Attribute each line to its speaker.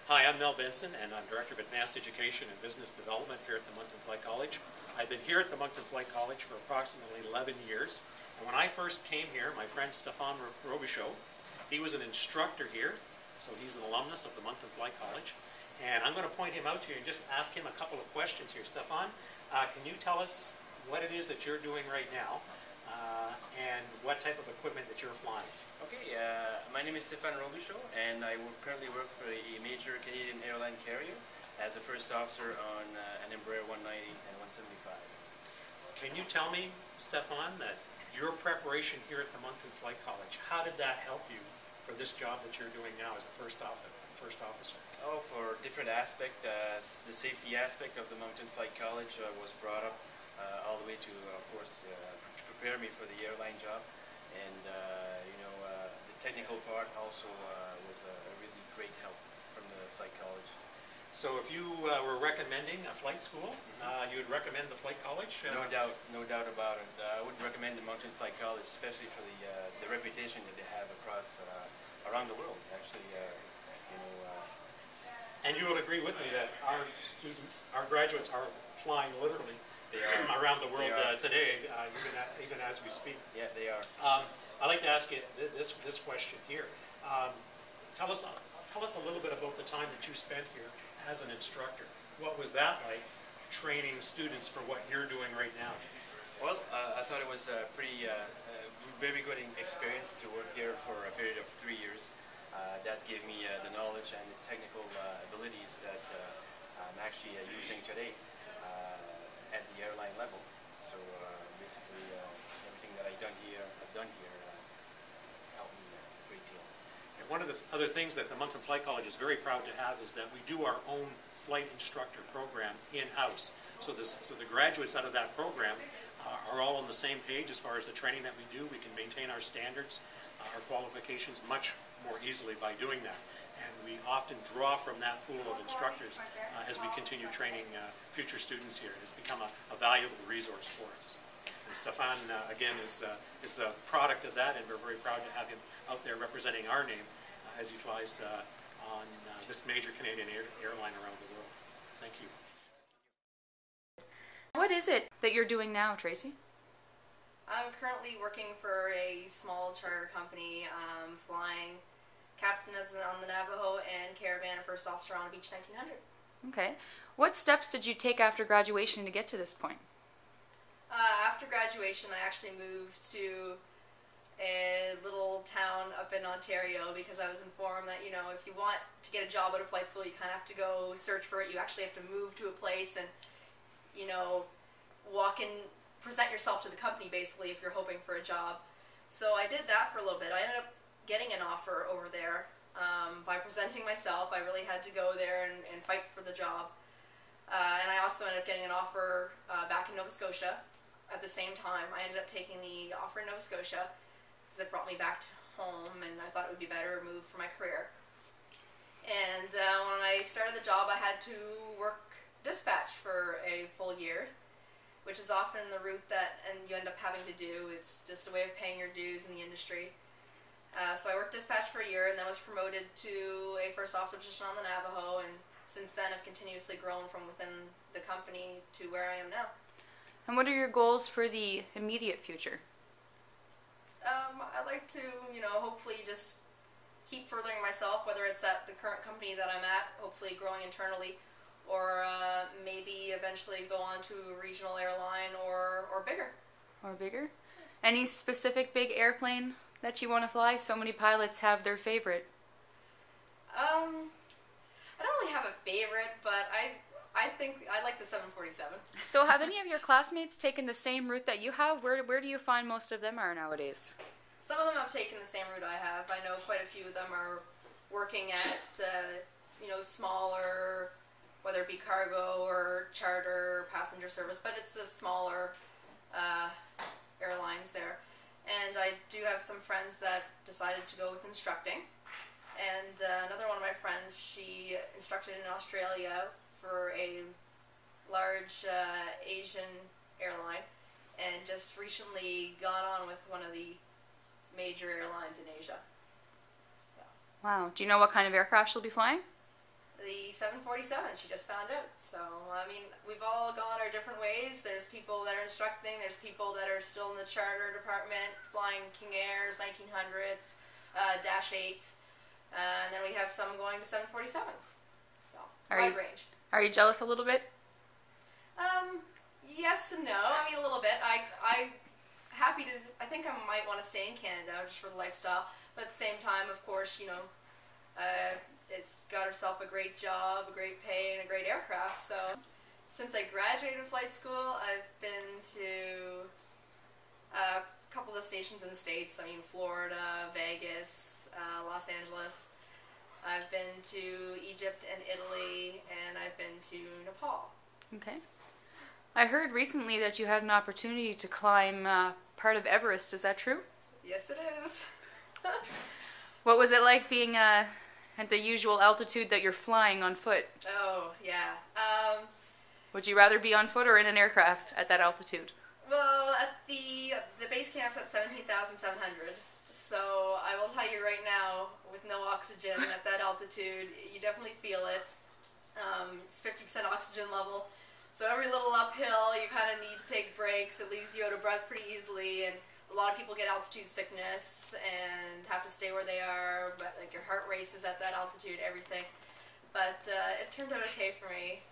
Speaker 1: Hi, I'm Mel Benson, and I'm Director of Advanced Education and Business Development here at the Moncton Flight College. I've been here at the Moncton Flight College for approximately 11 years. And when I first came here, my friend Stéphane Robichaud, he was an instructor here, so he's an alumnus of the Moncton Flight College. And I'm going to point him out to you and just ask him a couple of questions here. Stéphane, can you tell us what it is that you're doing right now and what type of equipment that you're flying?
Speaker 2: Okay, my name is Stéphane Robichaud, and I currently work for a major Canadian airline carrier as a first officer on an Embraer 190 and 175.
Speaker 1: Can you tell me, Stéphane, that your preparation here at the Moncton Flight College, how did that help you for this job that you're doing now as a first officer?
Speaker 2: Oh, for different aspect, the safety aspect of the Moncton Flight College was brought up all the way to, of course, to prepare me for the airline job. And the technical part also was a really great help from the flight college.
Speaker 1: So if you were recommending a flight school, you would recommend the flight college?
Speaker 2: No doubt about it. I would recommend the Moncton Flight College, especially for the reputation that they have across around the world. Actually,
Speaker 1: and you will agree with me that our students, our graduates, are flying literally around the world today, even as we speak.
Speaker 2: Yeah, they are.
Speaker 1: I'd like to ask you this question here. Tell us a little bit about the time that you spent here as an instructor. What was that like, training students for what you're doing right now?
Speaker 2: Well, I thought it was a very good experience to work here for a period of 3 years. That gave me the knowledge and the technical abilities that I'm actually using today at the airline level. So basically, everything that I've done here helped me a great deal.
Speaker 1: And one of the other things that the Moncton Flight College is very proud to have is that we do our own flight instructor program in-house. So the graduates out of that program are all on the same page as far as the training that we do. We can maintain our standards, our qualifications much more easily by doing that. And we often draw from that pool of instructors as we continue training future students here. It has become a valuable resource for us. And Stéphane, again, is the product of that, and we're very proud to have him out there representing our name as he flies on this major Canadian airline around the world. Thank you.
Speaker 3: What is it that you're doing now, Tracy?
Speaker 4: I'm currently working for a small charter company, flying captain on the Navajo and caravan first officer on Beach 1900.
Speaker 3: Okay. What steps did you take after graduation to get to this point?
Speaker 4: After graduation, I actually moved to a little town up in Ontario because I was informed that, if you want to get a job at a flight school, you kind of have to go search for it. You actually have to move to a place and, walk in, present yourself to the company, basically, if you're hoping for a job. So I did that for a little bit. I ended up getting an offer over there. By presenting myself, I really had to go there and fight for the job. And I also ended up getting an offer back in Nova Scotia at the same time. I ended up taking the offer in Nova Scotia because it brought me back to home, and I thought it would be better move for my career. And when I started the job, I had to work dispatch for a full year, which is often the route that you end up having to do. It's just a way of paying your dues in the industry. So I worked dispatch for a year and then was promoted to a first officer position on the Navajo, and since then I've continuously grown from within the company to where I am now.
Speaker 3: And what are your goals for the immediate future?
Speaker 4: I'd like to, hopefully just keep furthering myself, whether it's at the current company that I'm at, hopefully growing internally, or maybe eventually go on to a regional airline or bigger.
Speaker 3: Or bigger? Any specific big airplane that you want to fly? So many pilots have their favorite.
Speaker 4: I don't really have a favorite, but I think I like the 747.
Speaker 3: So have any of your classmates taken the same route that you have? Where do you find most of them are nowadays?
Speaker 4: Some of them have taken the same route I have. I know quite a few of them are working at smaller, whether it be cargo or charter, passenger service, but it's a smaller airlines there. And I do have some friends that decided to go with instructing. And another one of my friends, she instructed in Australia for a large Asian airline, and just recently gone on with one of the major airlines in Asia. So.
Speaker 3: Wow. Do you know what kind of aircraft she'll be flying?
Speaker 4: the 747. She just found out. So, I mean, we've all gone our different ways. There's people that are instructing. There's people that are still in the charter department, flying King Airs, 1900s, Dash 8s. And then we have some going to 747s. So, wide range.
Speaker 3: Are you jealous a little bit?
Speaker 4: Yes and no. I mean, a little bit. I think I might want to stay in Canada just for the lifestyle. But at the same time, of course, you know, it's got herself a great job, a great pay, and a great aircraft. So, since I graduated flight school, I've been to a couple destinations in the States. I mean, Florida, Vegas, Los Angeles. I've been to Egypt and Italy, and I've been to Nepal.
Speaker 3: Okay. I heard recently that you had an opportunity to climb part of Everest. Is that true?
Speaker 4: Yes, it is.
Speaker 3: What was it like being at the usual altitude that you're flying on foot?
Speaker 4: Oh, yeah.
Speaker 3: Would you rather be on foot or in an aircraft at that altitude?
Speaker 4: Well, at the base camp's at 17,700. So I will tell you right now, with no oxygen at that altitude, you definitely feel it. It's 50% oxygen level. So every little uphill, you kind of need to take breaks. It leaves you out of breath pretty easily, and a lot of people get altitude sickness and have to stay where they are. But like your heart races at that altitude, everything. But it turned out okay for me.